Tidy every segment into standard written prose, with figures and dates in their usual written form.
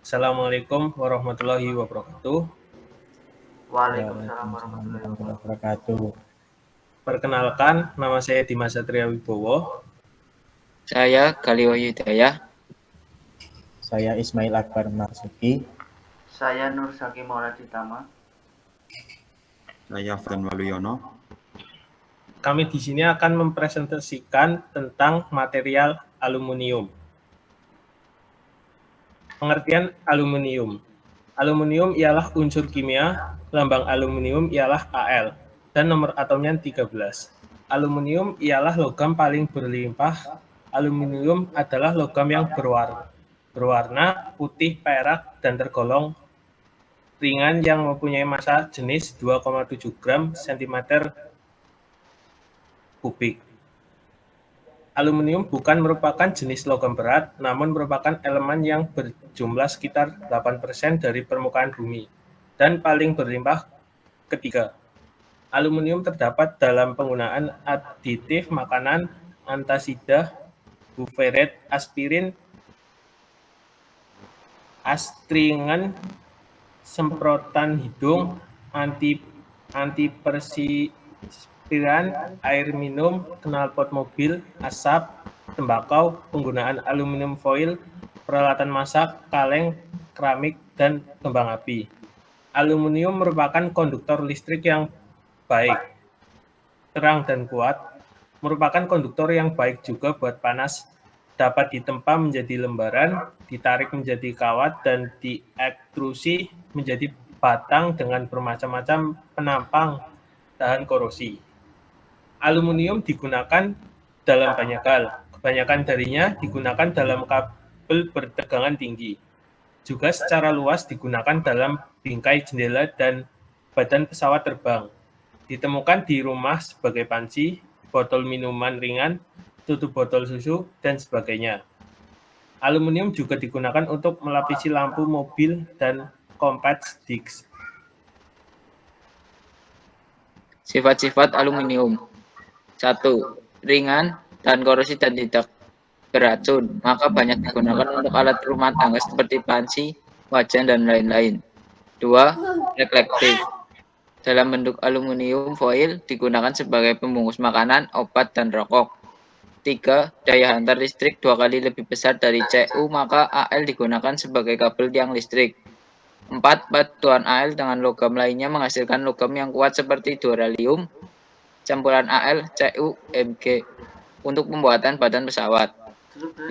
Assalamualaikum warahmatullahi wabarakatuh. Waalaikumsalam Waalaikumsalam warahmatullahi warahmatullahi wabarakatuh. wabarakatuh. Perkenalkan, nama saya Dimas Satria Wibowo. Saya Galiwahyu Hidayah. Saya Ismail Akbar Marzuki. Saya Nur Saki Mauladi Tama. Saya Afdan Waluyono. Kami di sini akan mempresentasikan tentang material aluminium. Pengertian aluminium. Aluminium ialah unsur kimia, lambang aluminium ialah Al, dan nomor atomnya 13. Aluminium ialah logam paling berlimpah. Aluminium adalah logam yang berwarna putih perak dan tergolong ringan yang mempunyai massa jenis 2,7 gram cm kubik. Aluminium bukan merupakan jenis logam berat, namun merupakan elemen yang berjumlah sekitar 8% dari permukaan bumi, dan paling berlimpah ketiga. Aluminium terdapat dalam penggunaan aditif makanan, antasida, buferet, aspirin, astringan, semprotan hidung, antiperspiran, air minum, knalpot mobil, asap, tembakau, penggunaan aluminium foil, peralatan masak, kaleng, keramik, dan kembang api. Aluminium merupakan konduktor listrik yang baik, terang dan kuat, merupakan konduktor yang baik juga buat panas, dapat ditempa menjadi lembaran, ditarik menjadi kawat, dan diekstrusi menjadi batang dengan bermacam-macam penampang tahan korosi. Aluminium digunakan dalam banyak hal. Kebanyakan darinya digunakan dalam kabel bertegangan tinggi. Juga secara luas digunakan dalam bingkai jendela dan badan pesawat terbang. Ditemukan di rumah sebagai panci, botol minuman ringan, tutup botol susu, dan sebagainya. Aluminium juga digunakan untuk melapisi lampu mobil dan compact discs. Sifat-sifat aluminium. 1. Ringan dan korosi dan tidak beracun, maka banyak digunakan untuk alat rumah tangga seperti panci, wajan, dan lain-lain. 2. Reflektif. Dalam bentuk aluminium foil digunakan sebagai pembungkus makanan, obat, dan rokok. 3. Daya hantar listrik 2 kali lebih besar dari Cu, maka Al digunakan sebagai kabel tiang listrik. 4. Paduan Al dengan logam lainnya menghasilkan logam yang kuat seperti duralium, campuran Al, Cu, Mg untuk pembuatan badan pesawat. 5.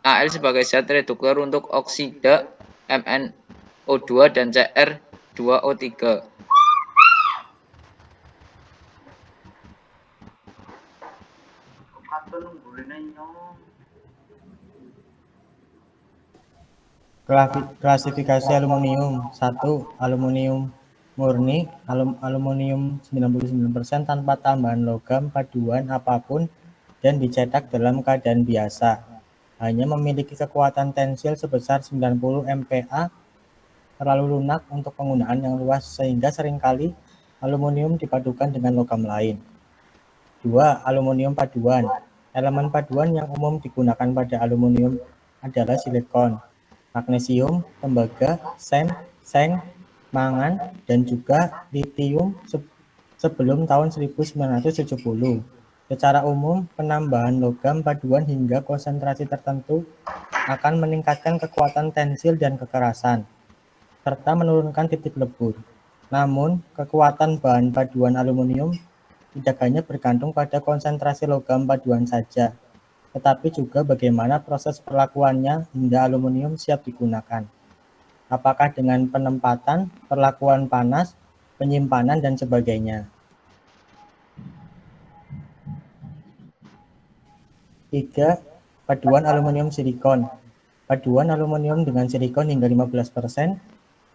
Al sebagai zat reduktor untuk oksida MnO2 dan Cr2O3. Klasifikasi aluminium. 1. Aluminium murni, aluminium 99% tanpa tambahan logam paduan apapun dan dicetak dalam keadaan biasa. Hanya memiliki kekuatan tensil sebesar 90 MPa, terlalu lunak untuk penggunaan yang luas sehingga seringkali aluminium dipadukan dengan logam lain. 2. Aluminium paduan. Elemen paduan yang umum digunakan pada aluminium adalah silikon, magnesium, tembaga, seng, mangan, dan juga litium sebelum tahun 1970. Secara umum, penambahan logam paduan hingga konsentrasi tertentu akan meningkatkan kekuatan tensil dan kekerasan, serta menurunkan titik lebur. Namun, kekuatan bahan paduan aluminium tidak hanya bergantung pada konsentrasi logam paduan saja, tetapi juga bagaimana proses perlakuannya hingga aluminium siap digunakan. Apakah dengan penempatan, perlakuan panas, penyimpanan, dan sebagainya. 3. Paduan aluminium silikon. Paduan aluminium dengan silikon hingga 15%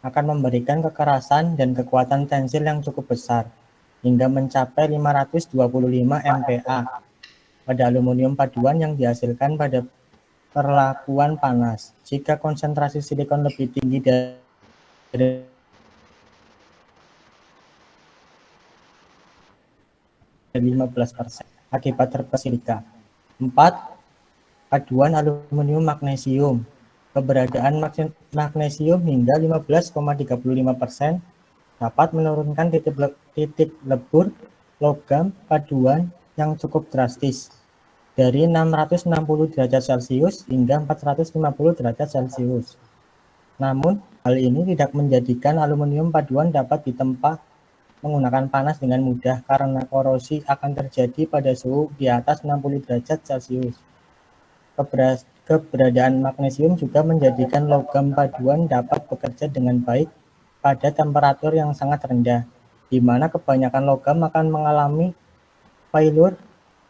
akan memberikan kekerasan dan kekuatan tensil yang cukup besar, hingga mencapai 525 MPa pada aluminium paduan yang dihasilkan pada perlakuan panas. Jika konsentrasi silikon lebih tinggi dari 15% akibat terpes silika. 4. Paduan aluminium magnesium. Keberadaan magnesium hingga 15,35% dapat menurunkan titik lebur logam paduan yang cukup drastis dari 660 derajat Celcius hingga 450 derajat Celcius. Namun, hal ini tidak menjadikan aluminium paduan dapat ditempa menggunakan panas dengan mudah karena korosi akan terjadi pada suhu di atas 60 derajat Celcius. Keberadaan magnesium juga menjadikan logam paduan dapat bekerja dengan baik pada temperatur yang sangat rendah, di mana kebanyakan logam akan mengalami failure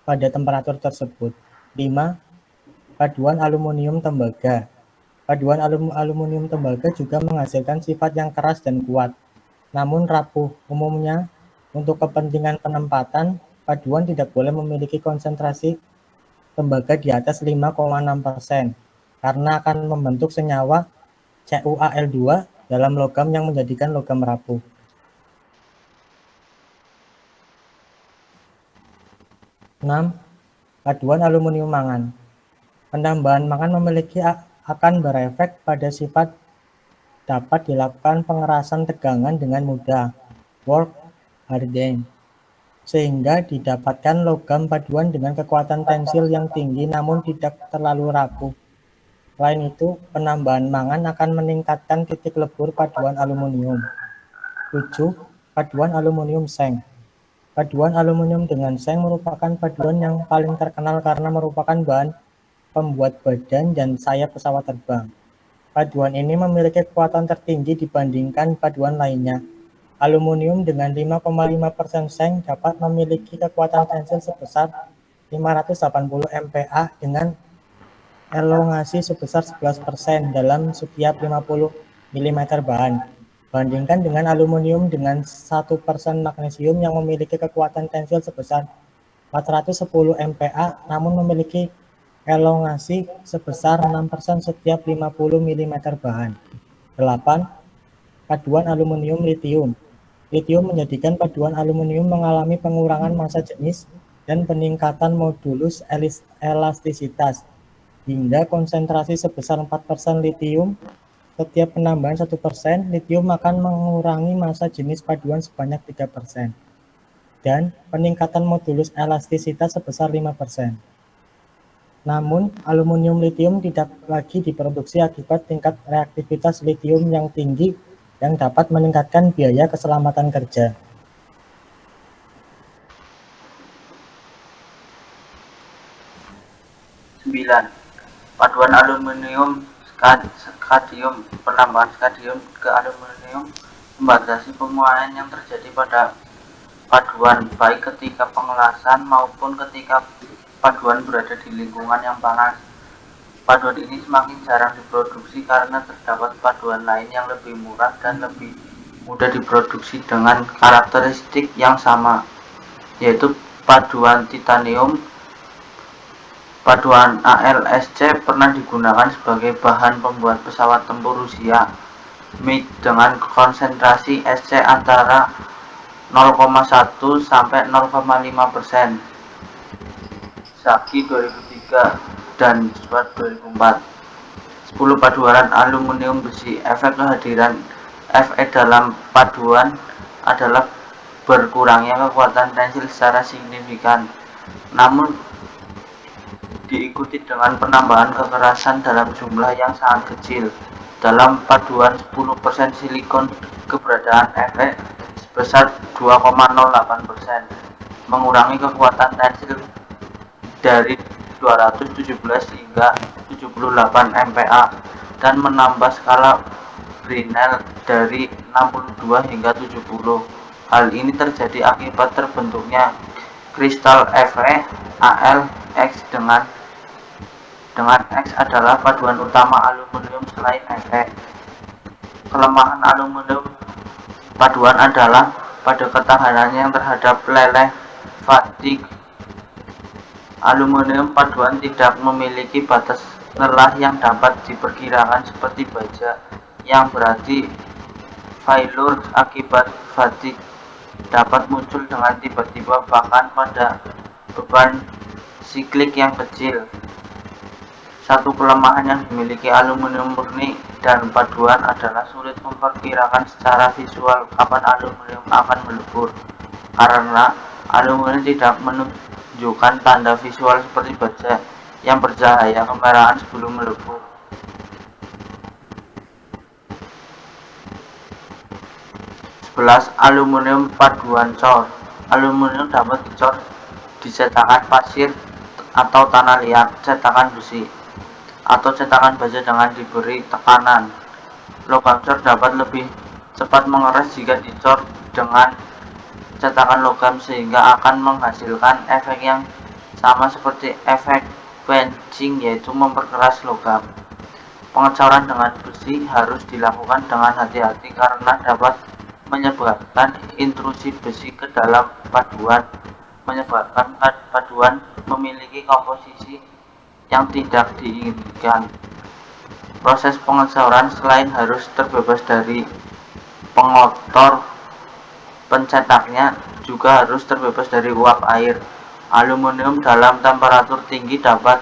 pada temperatur tersebut. 5. Paduan aluminium tembaga. Paduan aluminium tembaga juga menghasilkan sifat yang keras dan kuat, namun rapuh. Umumnya, untuk kepentingan penempatan, paduan tidak boleh memiliki konsentrasi tembaga di atas 5,6% karena akan membentuk senyawa CuAl2 dalam logam yang menjadikan logam rapuh. 6. Paduan aluminium mangan. Penambahan mangan akan berefek pada sifat dapat dilakukan pengerasan tegangan dengan mudah, work hardening, sehingga didapatkan logam paduan dengan kekuatan tensil yang tinggi namun tidak terlalu rapuh. Selain itu, penambahan mangan akan meningkatkan titik lebur paduan aluminium. 7. Paduan aluminium seng. Paduan aluminium dengan seng merupakan paduan yang paling terkenal karena merupakan bahan pembuat badan dan sayap pesawat terbang. Paduan ini memiliki kekuatan tertinggi dibandingkan paduan lainnya. Aluminium dengan 5,5% seng dapat memiliki kekuatan tensil sebesar 580 MPa dengan elongasi sebesar 11% dalam setiap 50 mm bahan. Bandingkan dengan aluminium dengan 1% magnesium yang memiliki kekuatan tensil sebesar 410 MPa namun memiliki elongasi sebesar 6% setiap 50 mm bahan. 8. Paduan aluminium litium. Litium menjadikan paduan aluminium mengalami pengurangan massa jenis dan peningkatan modulus elastisitas hingga konsentrasi sebesar 4% litium. Setiap penambahan 1%, litium akan mengurangi massa jenis paduan sebanyak 3% dan peningkatan modulus elastisitas sebesar 5%. Namun, aluminium litium tidak lagi diproduksi akibat tingkat reaktivitas litium yang tinggi yang dapat meningkatkan biaya keselamatan kerja. Paduan aluminium skadium. Penambahan skadium ke aluminium membatasi pemuaian yang terjadi pada paduan baik ketika pengelasan maupun ketika paduan berada di lingkungan yang panas. Paduan ini semakin jarang diproduksi karena terdapat paduan lain yang lebih murah dan lebih mudah diproduksi dengan karakteristik yang sama, yaitu paduan titanium. Paduan AlSc pernah digunakan sebagai bahan pembuat pesawat tempur Rusia MiG dengan konsentrasi Sc antara 0,1 sampai 0,5%. Saki 2003 dan 2004. 10 paduan aluminium besi. Efek kehadiran Fe dalam paduan adalah berkurangnya kekuatan tensil secara signifikan, namun diikuti dengan penambahan kekerasan dalam jumlah yang sangat kecil. Dalam paduan 10% silikon, keberadaan Fe sebesar 2,08%, mengurangi kekuatan tensil dari 217 hingga 78 MPa dan menambah skala Brinell dari 62 hingga 70. Hal ini terjadi akibat terbentuknya kristal Fe. Al X dengan X adalah paduan utama aluminium selain Fe. Kelemahan aluminium paduan adalah pada ketahanannya yang terhadap leleh fatigue. Aluminium paduan tidak memiliki batas lelah yang dapat diperkirakan seperti baja, yang berarti failure akibat fatigue dapat muncul dengan tiba-tiba bahkan pada beban siklik yang kecil. Satu kelemahan yang dimiliki aluminium murni dan paduan adalah sulit memperkirakan secara visual kapan aluminium akan melebur, karena aluminium tidak menunjukkan tanda visual seperti baja yang bercahaya kemerahan sebelum melebur. 11. Aluminium paduan cor. Aluminium dapat dicor di cetakan pasir atau tanah liat, cetakan besi, atau cetakan baja dengan diberi tekanan. Logam cor dapat lebih cepat mengeras jika dicor dengan cetakan logam sehingga akan menghasilkan efek yang sama seperti efek quenching, yaitu memperkeras logam. Pengecoran dengan besi harus dilakukan dengan hati-hati karena dapat menyebabkan intrusi besi ke dalam paduan, menyebabkan paduan memiliki komposisi yang tidak diinginkan. Proses pengecoran selain harus terbebas dari pengotor pencetaknya, juga harus terbebas dari uap air. Aluminium dalam temperatur tinggi dapat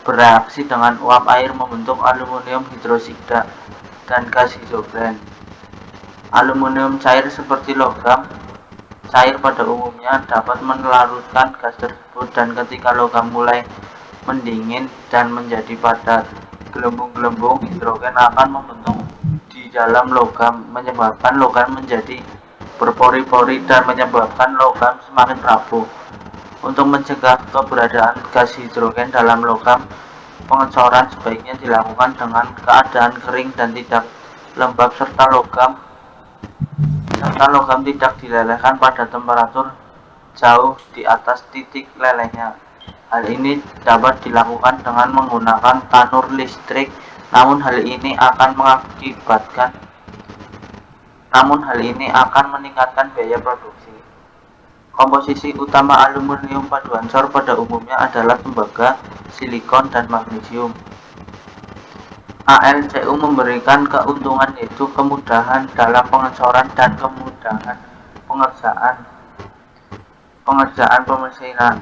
bereaksi dengan uap air membentuk aluminium hidroksida dan gas hidrogen. Aluminium cair seperti logam cair pada umumnya dapat melarutkan gas tersebut, dan ketika logam mulai mendingin dan menjadi padat, gelembung-gelembung hidrogen akan membentuk di dalam logam, menyebabkan logam menjadi berpori-pori dan menyebabkan logam semakin rapuh. Untuk mencegah keberadaan gas hidrogen dalam logam, pengecoran sebaiknya dilakukan dengan keadaan kering dan tidak lembab, serta logam tidak dilelehkan pada temperatur jauh di atas titik lelehnya. Hal ini dapat dilakukan dengan menggunakan tanur listrik, namun hal ini akan meningkatkan biaya produksi. Komposisi utama aluminium paduan cor pada umumnya adalah tembaga, silikon, dan magnesium. AlCu memberikan keuntungan yaitu kemudahan dalam pengecoran dan kemudahan pengerjaan pemesinan.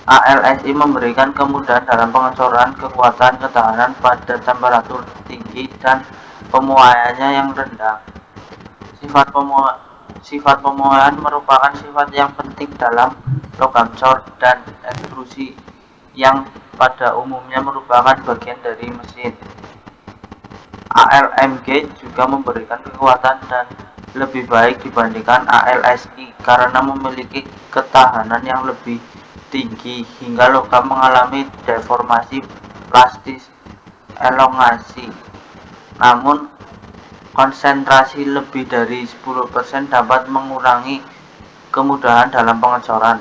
AlSi memberikan kemudahan dalam pengecoran, kekuatan ketahanan pada temperatur tinggi, dan pemuaiannya yang rendah. Sifat pemuaian merupakan sifat yang penting dalam logam cor dan ekstrusi, yang pada umumnya merupakan bagian dari mesin. AlMg juga memberikan kekuatan dan lebih baik dibandingkan AlSi karena memiliki ketahanan yang lebih tinggi hingga logam mengalami deformasi plastis elongasi. Namun konsentrasi lebih dari 10% dapat mengurangi kemudahan dalam pengecoran.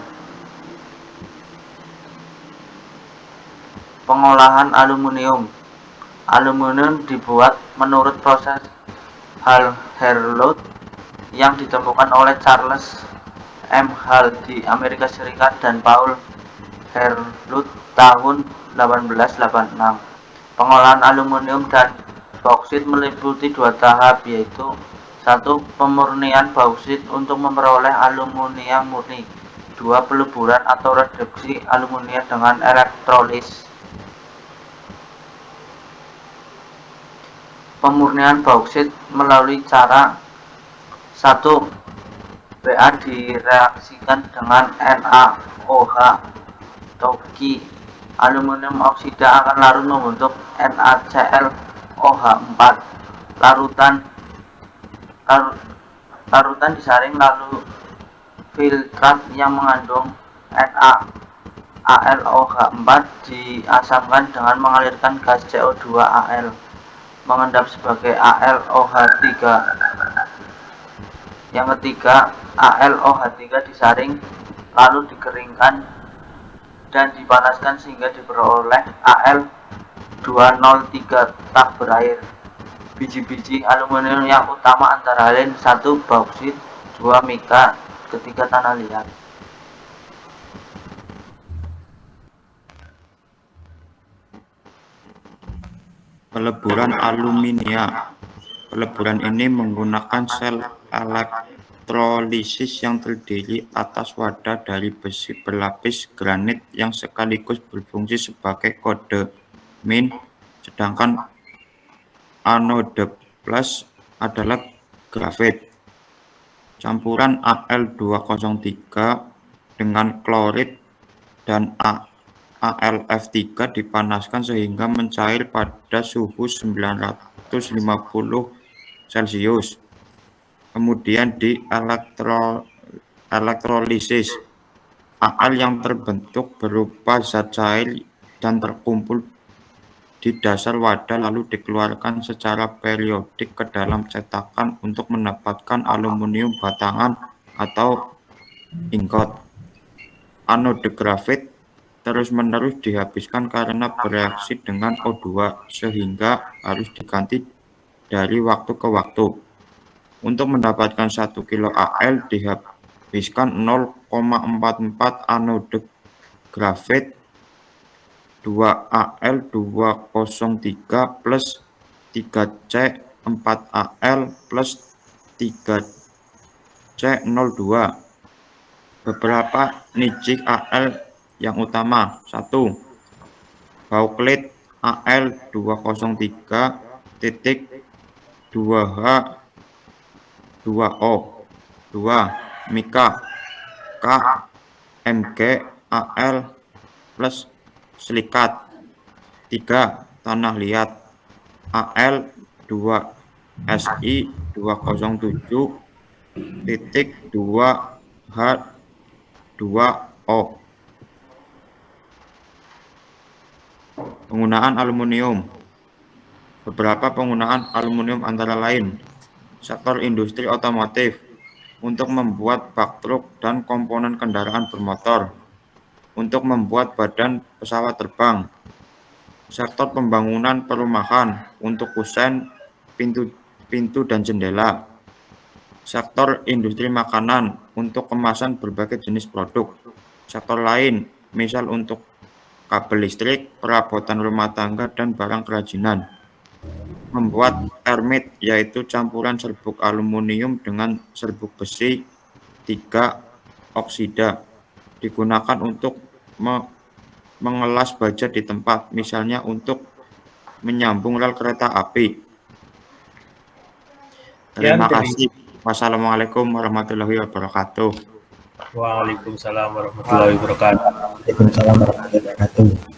Pengolahan aluminium. Aluminium dibuat menurut proses Hall-Héroult yang ditemukan oleh Charles M. Hall di Amerika Serikat dan Paul Héroult tahun 1886. Pengolahan aluminium dan bauksit meliputi dua tahap, yaitu 1. Pemurnian bauksit untuk memperoleh aluminium murni. 2. Peleburan atau reduksi aluminium dengan elektrolis. Pemurnian bauksit melalui cara 1. Ba direaksikan dengan NaOH atau Ki. Aluminium oksida akan larut membentuk NaClOH4. Larutan disaring lalu filtrat yang mengandung NaAlOH4 diasamkan dengan mengalirkan gas CO2Al mengendap sebagai AlOH3. Yang ketiga, AlOH3 disaring lalu dikeringkan dan dipanaskan sehingga diperoleh Al203 tak berair. Biji-biji aluminium yang utama antara lain 1. Bauksit, 2. Mika, 3. tanah liat. Peleburan aluminia. Peleburan ini menggunakan sel elektrolisis yang terdiri atas wadah dari besi berlapis granit yang sekaligus berfungsi sebagai kode. min, sedangkan anode plus adalah grafit. Campuran Al203 dengan klorid dan AlF3 dipanaskan sehingga mencair pada suhu 950 Celcius. Kemudian di elektrolisis. Al yang terbentuk berupa zat cair dan terkumpul di dasar wadah lalu dikeluarkan secara periodik ke dalam cetakan untuk mendapatkan aluminium batangan atau ingot. Anode grafit terus-menerus dihabiskan karena bereaksi dengan O2 sehingga harus diganti dari waktu ke waktu. Untuk mendapatkan 1 kilo Al dihabiskan 0,44 anode grafit 2Al203 plus 3C4Al plus 3C02. Beberapa nijih Al yang utama. 1. Bauklit Al203 titik 2H 2O. 2. Mika KMG Al plus silikat. 3. Tanah liat Al2Si 207 titik 2H2O. Penggunaan aluminium. Beberapa penggunaan aluminium antara lain sektor industri otomotif untuk membuat bak truk dan komponen kendaraan bermotor, untuk membuat badan pesawat terbang, sektor pembangunan perumahan untuk kusen, pintu dan jendela, sektor industri makanan untuk kemasan berbagai jenis produk, sektor lain misal untuk kabel listrik, perabotan rumah tangga, dan barang kerajinan. Membuat termit yaitu campuran serbuk aluminium dengan serbuk besi 3 oksida digunakan untuk mengelas baja di tempat, misalnya untuk menyambung rel kereta api. Terima kasih. Wassalamualaikum warahmatullahi wabarakatuh. Waalaikumsalam warahmatullahi wabarakatuh. Waalaikumsalam warahmatullahi wabarakatuh.